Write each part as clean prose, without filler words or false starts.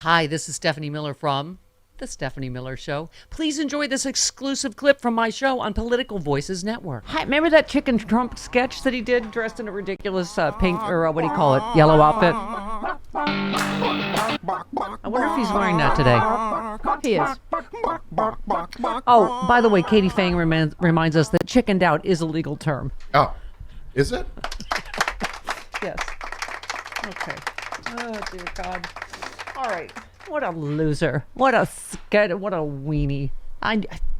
Hi, this is Stephanie Miller from The Stephanie Miller Show. Please enjoy this exclusive clip from my show on Political Voices Network. Hi, remember that Chicken Trump sketch that he did dressed in a ridiculous pink, or what do you call it, yellow outfit? I wonder if he's wearing that today. He is. Oh, by the way, Katie Fang reminds us that chickened out is a legal term. Oh, is it? Yes. Okay. Oh, dear God. All right. What a loser. What a weenie.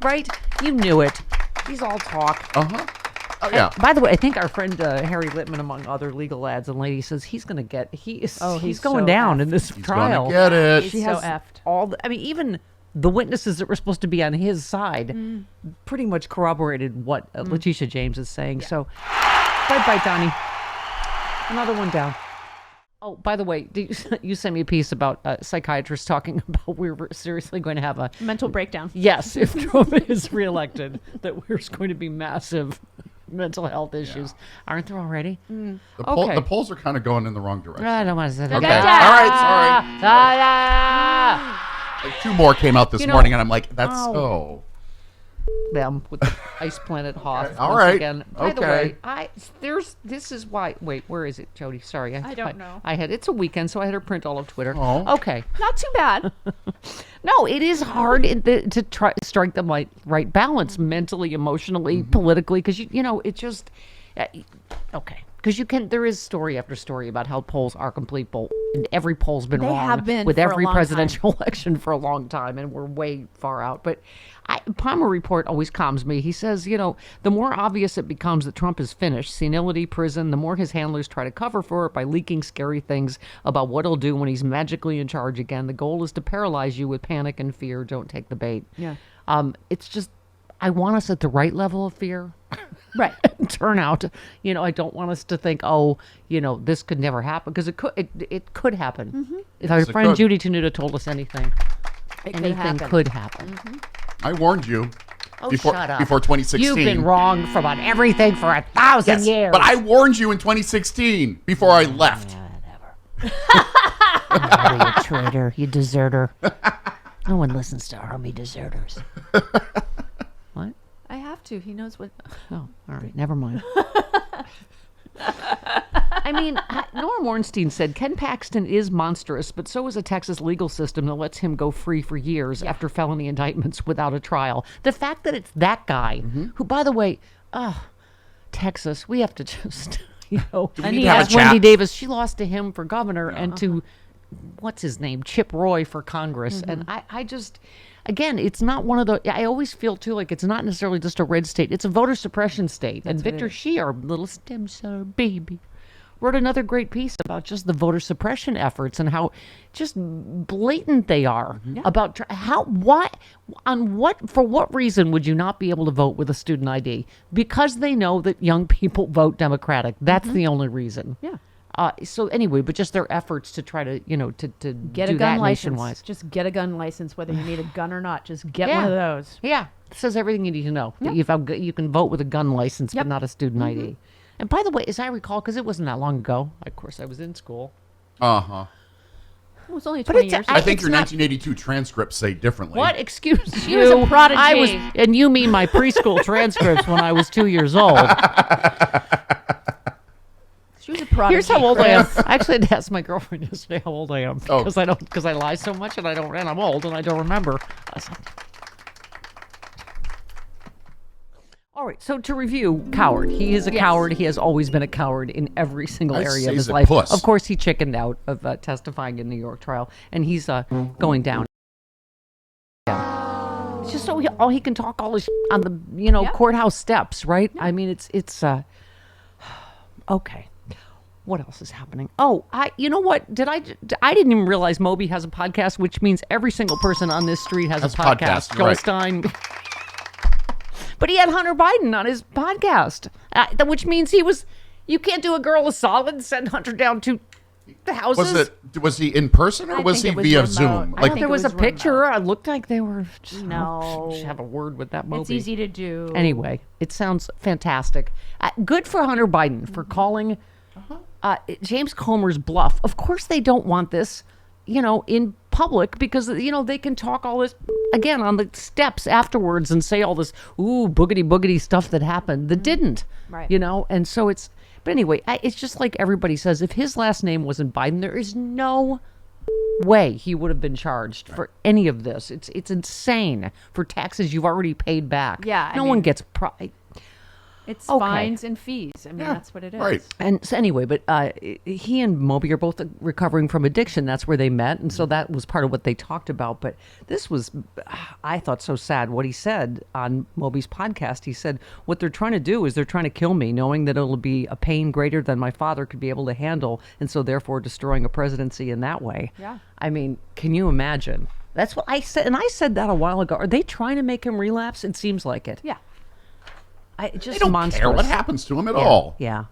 Right? You knew it. He's all talk. Uh-huh. Oh, yeah. By the way, I think our friend Harry Littman, among other legal ads and ladies, says he's going to get, he's going so down effed. in this He's trial. gonna get it. He's so effed. Even the witnesses that were supposed to be on his side pretty much corroborated what Letitia James is saying. So, bye-bye, Donnie. Another one down. Oh, by the way, you sent me a piece about psychiatrists talking about we're seriously going to have a Mental breakdown. Yes, if Trump is reelected, that there's going to be massive mental health issues. Aren't there already? The polls are kind of going in the wrong direction. I don't want to say that. Okay. All right, sorry. Two more came out this morning, and I'm like, that's Them with the Ice Planet Hoth. All once right. Again. By the Okay. way, this is why. Wait, where is it, Jody? Sorry, I don't know. It's a weekend, so I had her print all of Twitter. Oh. Okay. Not too bad. No, it is hard to try strike the right balance mentally, emotionally, politically, because it just okay. Because there is story after story about how polls are complete bull, and every poll's been They wrong have been with for a every long presidential election for a long time, and we're way far out. But Palmer Report always calms me. He says, the more obvious it becomes that Trump is finished, senility, prison, the more his handlers try to cover for it by leaking scary things about what he'll do when he's magically in charge again. The goal is to paralyze you with panic and fear. Don't take the bait. Yeah. It's just, I want us at the right level of fear. Right. Turn out, I don't want us to think, this could never happen, because it could happen. If our friend Judy Tenuta told us anything, anything could happen. I warned you before shut up. before 2016. You've been wrong for about everything for 1,000 years. But I warned you in 2016 before I left. Whatever. You traitor, you deserter. No one listens to army deserters. What? I have to. He knows what. Oh, all right. Never mind. I mean, Norm Ornstein said Ken Paxton is monstrous, but so is a Texas legal system that lets him go free for years after felony indictments without a trial. The fact that it's that guy, who, by the way, Texas, we have to just, and he has Wendy Davis. She lost to him for governor and to, what's his name, Chip Roy for Congress. And I just... Again, it's not one of the... I always feel, too, like it's not necessarily just a red state. It's a voter suppression state. And Victor Shee, our little stem cell baby, wrote another great piece about just the voter suppression efforts and how just blatant they are about for what reason would you not be able to vote with a student ID? Because they know that young people vote Democratic. That's the only reason. Yeah. So anyway, but just their efforts to try to, to Get do a gun that license. nationwide. Just get a gun license, whether you need a gun or not. Just get one of those. Yeah, it says everything you need to know. That you can vote with a gun license, but not a student ID. And by the way, as I recall, because it wasn't that long ago, of course I was in school. Uh-huh. It was only 20 years. I think your 1982 transcripts say differently. What? Excuse you. She was a prodigy. And you mean my preschool transcripts when I was 2 years old. She was a prodigy. Here's how old I am. I actually had to ask my girlfriend yesterday how old I am because I lie so much and I'm old and I don't remember. All right, so to review, coward. He is a coward. He has always been a coward in every single area of his life. Puss. Of course, he chickened out of testifying in New York trial, and he's going down. Yeah. It's just so all he can talk all his on the courthouse steps, right? I mean, it's okay. What else is happening? Oh, you know what? I didn't even realize Moby has a podcast, which means every single person on this street has a podcast. Joel Stein. But he had Hunter Biden on his podcast, which means you can't do a girl a solid and send Hunter down to the houses. Was he in person or was he via remote. Zoom? I thought there was a picture. It looked like they were. No. Just have a word with that Moby. It's easy to do. Anyway, it sounds fantastic. Good for Hunter Biden for calling James Comer's bluff. Of course they don't want this. in public because, they can talk all this, again, on the steps afterwards and say all this, boogity stuff that happened that didn't, Right. And so but anyway, it's just like everybody says, if his last name wasn't Biden, there is no way he would have been charged for any of this. It's insane for taxes you've already paid back. Yeah, no one gets It's Okay. fines and fees. I mean, that's what it is. Right. And so anyway, but he and Moby are both recovering from addiction. That's where they met, and so that was part of what they talked about. But this was, I thought, so sad. What he said on Moby's podcast, he said, "What they're trying to do is they're trying to kill me, knowing that it'll be a pain greater than my father could be able to handle, and so therefore destroying a presidency in that way." Yeah. I mean, can you imagine? That's what I said, and I said that a while ago. Are they trying to make him relapse? It seems like it. Yeah. Just They don't monstrous. care what happens to him at all. Yeah.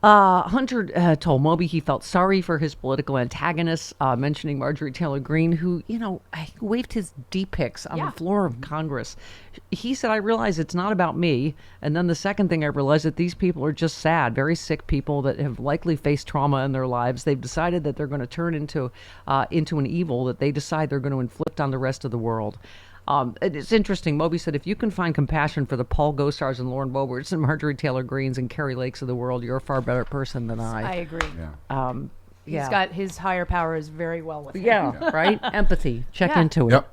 Hunter told Moby he felt sorry for his political antagonists, mentioning Marjorie Taylor Greene, who, waved his D-pics on the floor of Congress. He said, "I realize it's not about me." And then the second thing I realized that these people are just sad, very sick people that have likely faced trauma in their lives. They've decided that they're going to turn into an evil that they decide they're going to inflict on the rest of the world. It's interesting. Moby said, "If you can find compassion for the Paul Gosars and Lauren Boeberts and Marjorie Taylor Greenes and Carrie Lakes of the world, you're a far better person than I." I agree. Yeah. He's got his higher power is very well with him. Yeah, right? Empathy. Check Yeah. into it. Yep.